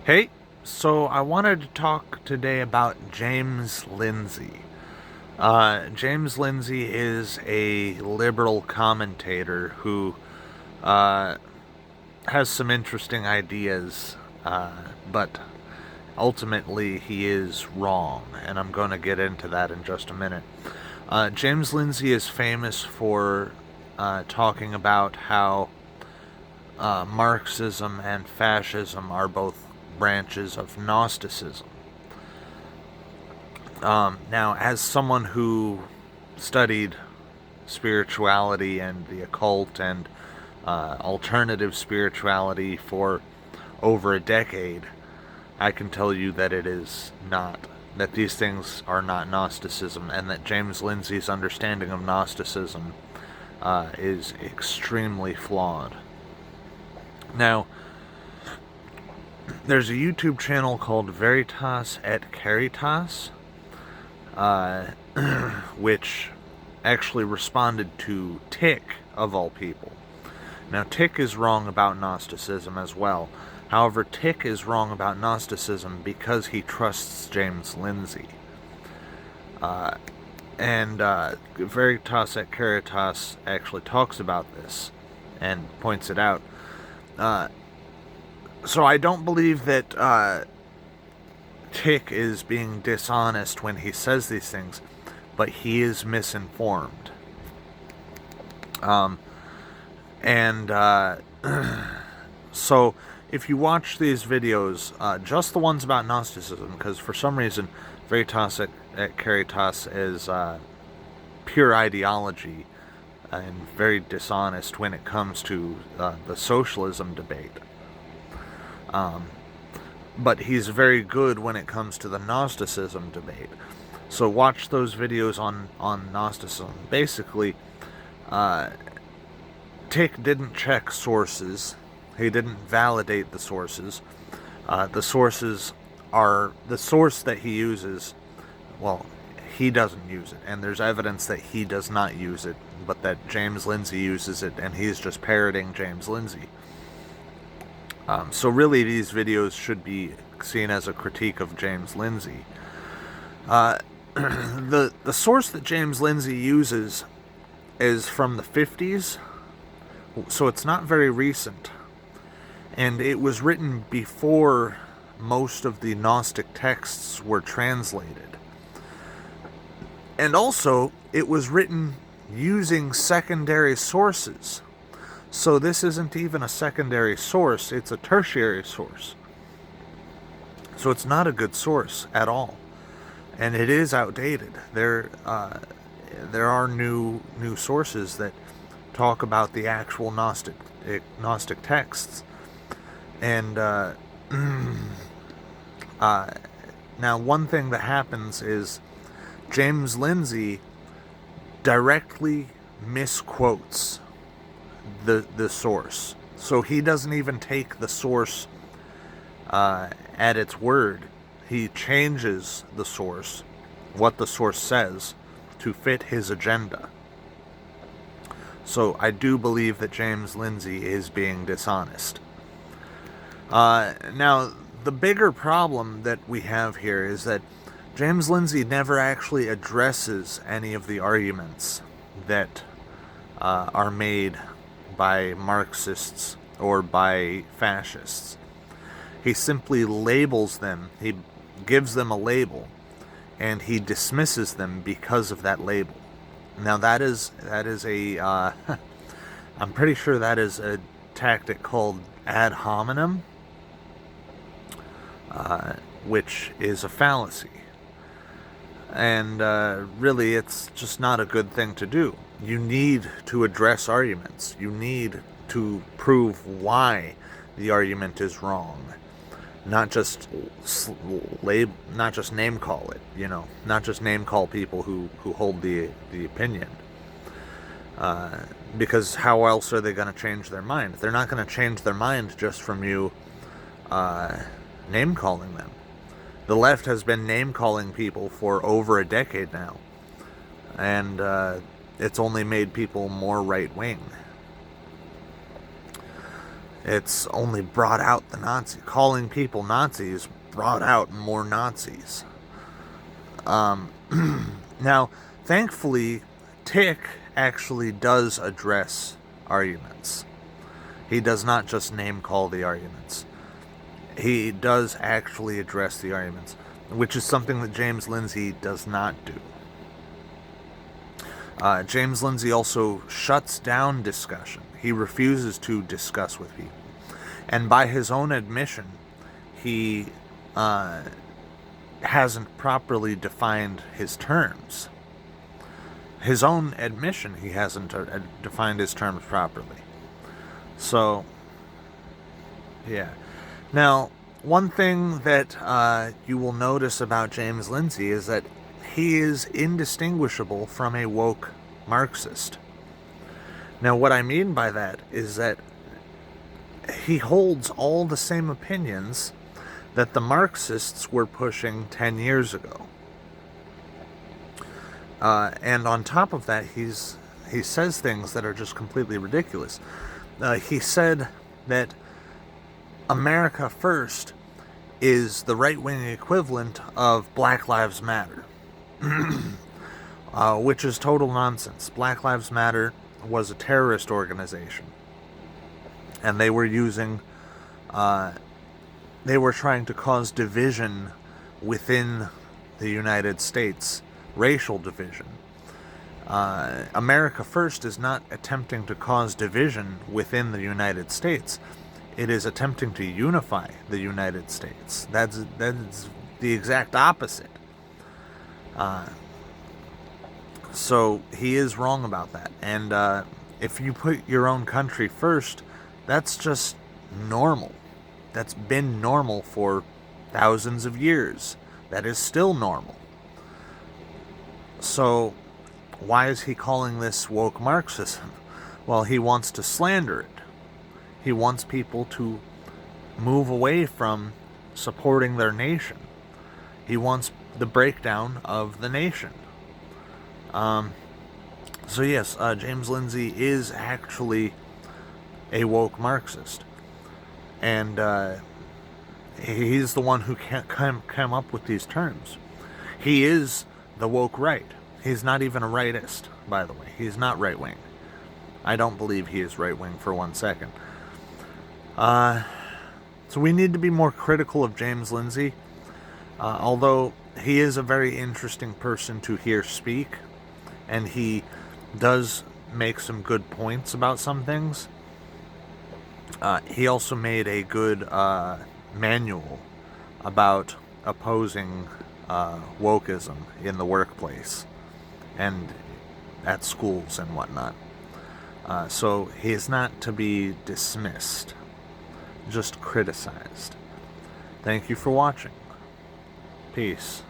Hey, so I wanted to talk today about James Lindsay. James Lindsay is a liberal commentator who uh, has some interesting ideas, but ultimately he is wrong, and I'm going to get into that in just a minute. James Lindsay is famous for talking about how Marxism and fascism are both branches of Gnosticism. Now, as someone who studied spirituality and the occult and alternative spirituality for over a decade, I can tell you that it is not, that these things are not Gnosticism, and that James Lindsay's understanding of Gnosticism is extremely flawed. Now, there's a YouTube channel called Veritas et Caritas, which actually responded to Tick, of all people. Now, Tick is wrong about Gnosticism as well. However, Tick is wrong about Gnosticism because he trusts James Lindsay. And Veritas et Caritas actually talks about this and points it out. So I don't believe that Tick is being dishonest when he says these things, but he is misinformed. So if you watch these videos, just the ones about Gnosticism, because for some reason Veritas et Caritas is pure ideology and very dishonest when it comes to the socialism debate. But he's very good when it comes to the Gnosticism debate. So watch those videos on Gnosticism. Basically, Tick didn't check sources. He didn't validate the sources. The sources are, the source that he uses, well, he doesn't use it. And there's evidence that he does not use it, but that James Lindsay uses it, and he's just parroting James Lindsay. So really, these videos should be seen as a critique of James Lindsay. The source that James Lindsay uses is from the 50s, so it's not very recent. And it was written before most of the Gnostic texts were translated. And also, it was written using secondary sources. So this isn't even a secondary source, it's a tertiary source. So it's not a good source at all. And it is outdated. There are new sources that talk about the actual Gnostic texts. And now one thing that happens is James Lindsay directly misquotes the source. So he doesn't even take the source at its word. He changes the source, what the source says, to fit his agenda. So I do believe that James Lindsay is being dishonest. Now, the bigger problem that we have here is that James Lindsay never actually addresses any of the arguments that are made by Marxists or by fascists. He simply labels them, he gives them a label, and he dismisses them because of that label. Now that is a, I'm pretty sure that is a tactic called ad hominem, which is a fallacy. And really, it's just not a good thing to do. You need to address arguments. You need to prove why the argument is wrong. Not just name call it, not just name call people who hold the opinion. Because how else are they going to change their mind? They're not going to change their mind just from you name calling them. The left has been name calling people for over a decade now, and it's only made people more right wing. It's only brought out the Nazi. Calling people Nazis brought out more Nazis. Now, thankfully, Tick actually does address arguments. He does not just name call the arguments. He does actually address the arguments, which is something that James Lindsay does not do. James Lindsay also shuts down discussion. He refuses to discuss with people. And by his own admission, he hasn't properly defined his terms. His own admission, he hasn't defined his terms properly. So, yeah. Now, one thing that you will notice about James Lindsay is that he is indistinguishable from a woke Marxist. Now, what I mean by that is that he holds all the same opinions that the Marxists were pushing 10 years ago. And on top of that, he says things that are just completely ridiculous. He said that America First is the right-wing equivalent of Black Lives Matter, which is total nonsense. Black Lives Matter was a terrorist organization, and they were trying to cause division within the United States, racial division. America First is not attempting to cause division within the United States. It is attempting to unify the United States. That's the exact opposite. So he is wrong about that. And if you put your own country first, that's just normal. That's been normal for thousands of years. That is still normal. So why is he calling this woke Marxism? Well, he wants to slander it. He wants people to move away from supporting their nation. He wants the breakdown of the nation. So yes, James Lindsay is actually a woke Marxist. And he's the one who can't come up with these terms. He is the woke right. He's not even a rightist, by the way. He's not right-wing. I don't believe he is right-wing for 1 second. So we need to be more critical of James Lindsay. Although he is a very interesting person to hear speak, and he does make some good points about some things. He also made a good manual about opposing wokeism in the workplace and at schools and whatnot. So he is not to be dismissed, just criticized. Thank you for watching. Peace.